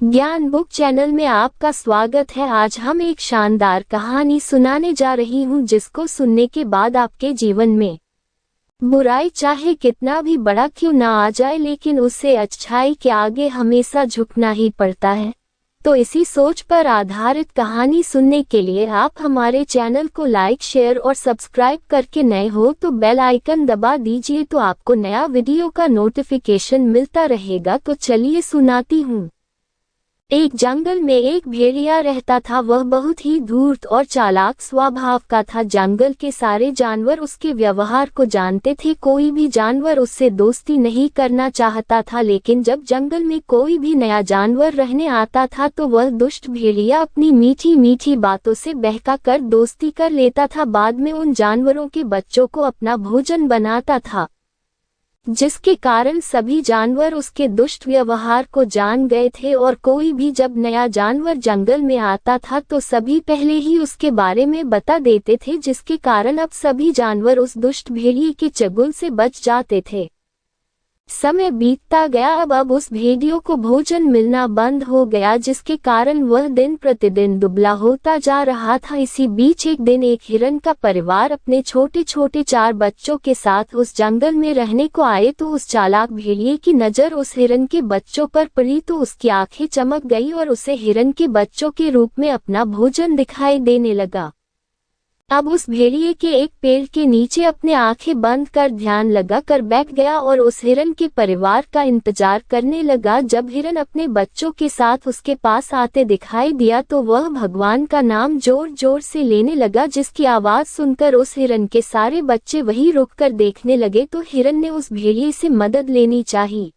ज्ञान book channel में आपका स्वागत है। आज हम एक शानदार कहानी सुनाने जा रही हूँ जिसको सुनने के बाद आपके जीवन में बुराई चाहे कितना भी बड़ा क्यों ना आ जाए, लेकिन उससे अच्छाई के आगे हमेशा झुकना ही पड़ता है। तो इसी सोच पर आधारित कहानी सुनने के लिए आप हमारे चैनल को लाइक, शेयर और सब्सक्राइब करके नए हो तो बेल आइकन दबा दीजिए, तो आपको नया वीडियो का नोटिफिकेशन मिलता रहेगा। तो चलिए सुनाती हूँ। एक जंगल में एक भेड़िया रहता था। वह बहुत ही धूर्त और चालाक स्वभाव का था। जंगल के सारे जानवर उसके व्यवहार को जानते थे। कोई भी जानवर उससे दोस्ती नहीं करना चाहता था, लेकिन जब जंगल में कोई भी नया जानवर रहने आता था तो वह दुष्ट भेड़िया अपनी मीठी मीठी बातों से बहका कर दोस्ती कर लेता था। बाद में उन जानवरों के बच्चों को अपना भोजन बनाता था, जिसके कारण सभी जानवर उसके दुष्ट व्यवहार को जान गए थे। और कोई भी जब नया जानवर जंगल में आता था तो सभी पहले ही उसके बारे में बता देते थे, जिसके कारण अब सभी जानवर उस दुष्ट भेड़िए के चंगुल से बच जाते थे। समय बीतता गया। अब उस भेड़ियों को भोजन मिलना बंद हो गया, जिसके कारण वह दिन प्रतिदिन दुबला होता जा रहा था। इसी बीच एक दिन एक हिरन का परिवार अपने छोटे छोटे 4 बच्चों के साथ उस जंगल में रहने को आए। तो उस चालाक भेड़िए की नजर उस हिरन के बच्चों पर पड़ी तो उसकी आंखें चमक गई और उसे हिरन के बच्चों के रूप में अपना भोजन दिखाई देने लगा। अब उस भेड़िए के एक पेड़ के नीचे अपने आंखें बंद कर ध्यान लगा कर बैठ गया और उस हिरन के परिवार का इंतजार करने लगा। जब हिरन अपने बच्चों के साथ उसके पास आते दिखाई दिया तो वह भगवान का नाम जोर जोर से लेने लगा, जिसकी आवाज सुनकर उस हिरन के सारे बच्चे वहीं रुककर देखने लगे। तो हिरन ने उस भेड़िए से मदद लेनी चाहिए,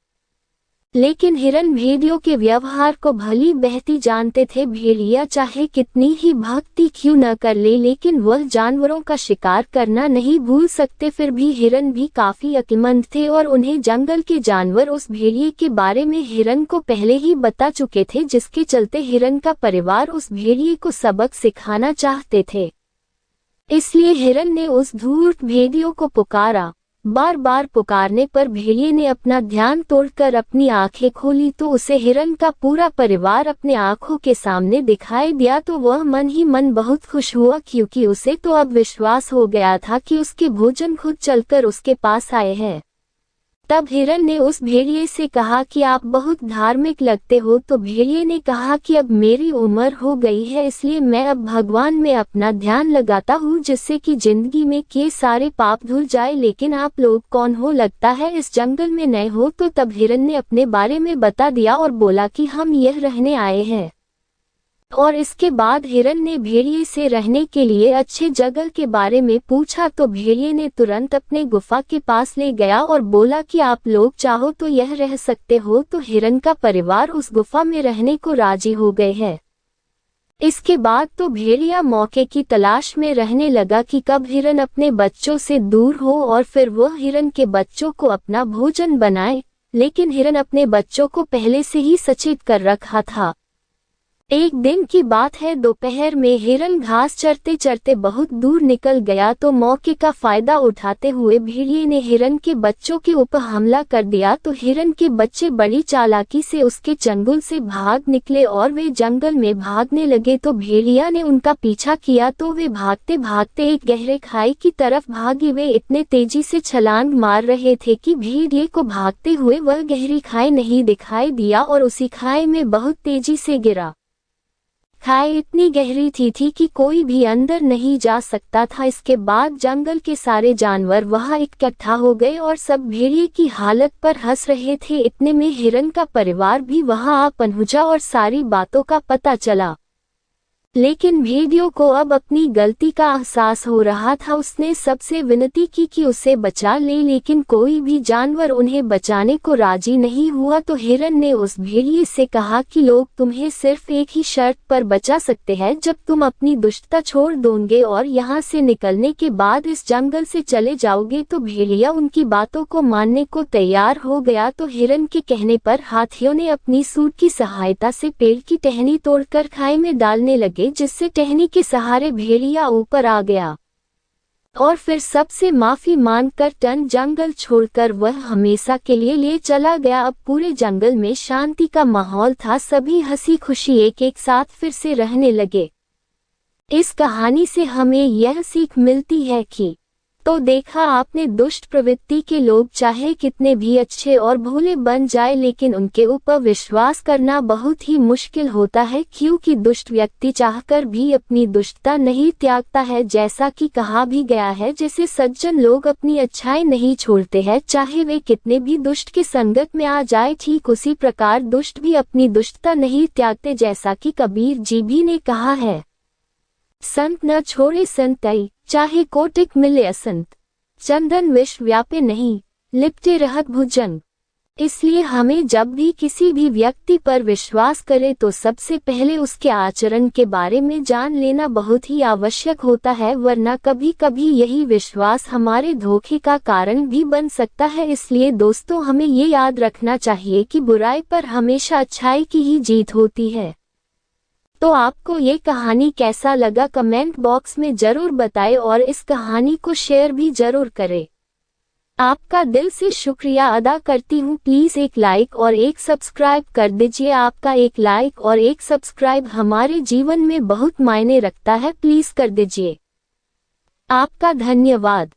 लेकिन हिरन भेड़ियों के व्यवहार को भली बहती जानते थे। भेड़िया चाहे कितनी ही भक्ति क्यों न कर ले, लेकिन वह जानवरों का शिकार करना नहीं भूल सकते। फिर भी हिरन भी काफी अक्लमंद थे और उन्हें जंगल के जानवर उस भेड़िए के बारे में हिरन को पहले ही बता चुके थे, जिसके चलते हिरन का परिवार उस भेड़िए को सबक सिखाना चाहते थे। इसलिए हिरन ने उस धूर्त भेड़ियों को पुकारा। बार बार पुकारने पर भेड़िए ने अपना ध्यान तोड़कर अपनी आंखें खोली तो उसे हिरन का पूरा परिवार अपने आंखों के सामने दिखाई दिया। तो वह मन ही मन बहुत खुश हुआ, क्योंकि उसे तो अब विश्वास हो गया था कि उसके भोजन खुद चलकर उसके पास आए हैं। तब हिरन ने उस भेड़िए से कहा कि आप बहुत धार्मिक लगते हो। तो भेड़िए ने कहा कि अब मेरी उम्र हो गई है, इसलिए मैं अब भगवान में अपना ध्यान लगाता हूँ, जिससे कि जिंदगी में किए सारे पाप धुल जाए। लेकिन आप लोग कौन हो? लगता है इस जंगल में नए हो। तो तब हिरन ने अपने बारे में बता दिया और बोला कि हम यह रहने आए हैं। और इसके बाद हिरन ने भेड़िए से रहने के लिए अच्छे जगह के बारे में पूछा। तो भेड़िए ने तुरंत अपने गुफा के पास ले गया और बोला कि आप लोग चाहो तो यह रह सकते हो। तो हिरन का परिवार उस गुफा में रहने को राजी हो गए हैं। इसके बाद तो भेड़िया मौके की तलाश में रहने लगा कि कब हिरन अपने बच्चों से दूर हो और फिर वह हिरन के बच्चों को अपना भोजन बनाए। लेकिन हिरन अपने बच्चों को पहले से ही सचेत कर रखा था। एक दिन की बात है, दोपहर में हिरन घास चरते चरते बहुत दूर निकल गया। तो मौके का फायदा उठाते हुए भेड़िए ने हिरन के बच्चों के ऊपर हमला कर दिया। तो हिरन के बच्चे बड़ी चालाकी से उसके चंगुल से भाग निकले और वे जंगल में भागने लगे। तो भेड़िया ने उनका पीछा किया तो वे भागते भागते एक गहरे खाई की तरफ भागे। वे इतने तेजी से छलांग मार रहे थे कि भेड़िए को भागते हुए वह गहरी खाई नहीं दिखाई दिया और उसी खाई में बहुत तेजी से गिरा। खाई इतनी गहरी थी कि कोई भी अंदर नहीं जा सकता था। इसके बाद जंगल के सारे जानवर वहां इकट्ठा हो गए और सब भेड़िए की हालत पर हंस रहे थे। इतने में हिरन का परिवार भी वहां आ पहुंचा और सारी बातों का पता चला। लेकिन भेड़ियों को अब अपनी गलती का एहसास हो रहा था। उसने सबसे विनती की कि उसे बचा ले, लेकिन कोई भी जानवर उन्हें बचाने को राजी नहीं हुआ। तो हिरन ने उस भेड़िए से कहा कि लोग तुम्हें सिर्फ एक ही शर्त पर बचा सकते हैं, जब तुम अपनी दुष्टता छोड़ दोगे और यहाँ से निकलने के बाद इस जंगल से चले जाओगे। तो भेड़िया उनकी बातों को मानने को तैयार हो गया। तो हिरन के कहने पर हाथियों ने अपनी सूंड की सहायता से पेड़ की टहनी तोड़कर खाई में डालने लगे, जिससे टहनी के सहारे भेड़िया ऊपर आ गया। और फिर सबसे माफी मांगकर टन जंगल छोड़कर वह हमेशा के लिए ले चला गया। अब पूरे जंगल में शांति का माहौल था, सभी हंसी खुशी एक एक साथ फिर से रहने लगे। इस कहानी से हमें यह सीख मिलती है कि तो देखा आपने, दुष्ट प्रवृत्ति के लोग चाहे कितने भी अच्छे और भोले बन जाए, लेकिन उनके ऊपर विश्वास करना बहुत ही मुश्किल होता है, क्योंकि दुष्ट व्यक्ति चाहकर भी अपनी दुष्टता नहीं त्यागता है। जैसा कि कहा भी गया है, जैसे सज्जन लोग अपनी अच्छाई नहीं छोड़ते हैं, चाहे वे कितने भी दुष्ट के संगत में आ जाए, ठीक उसी प्रकार दुष्ट भी अपनी दुष्टता नहीं त्यागते। जैसा कि कबीर जी भी ने कहा है, संत न छोड़े संतई, चाहे कोटिक मिले असंत, चंदन विष व्यापे नहीं, लिपटे रहत भुजंग। इसलिए हमें जब भी किसी भी व्यक्ति पर विश्वास करें तो सबसे पहले उसके आचरण के बारे में जान लेना बहुत ही आवश्यक होता है, वरना कभी कभी यही विश्वास हमारे धोखे का कारण भी बन सकता है। इसलिए दोस्तों, हमें ये याद रखना चाहिए कि बुराई पर हमेशा अच्छाई की ही जीत होती है। तो आपको ये कहानी कैसा लगा कमेंट बॉक्स में जरूर बताएं और इस कहानी को शेयर भी जरूर करें। आपका दिल से शुक्रिया अदा करती हूँ। प्लीज़ एक लाइक और एक सब्सक्राइब कर दीजिए। आपका एक लाइक और एक सब्सक्राइब हमारे जीवन में बहुत मायने रखता है, प्लीज़ कर दीजिए। आपका धन्यवाद।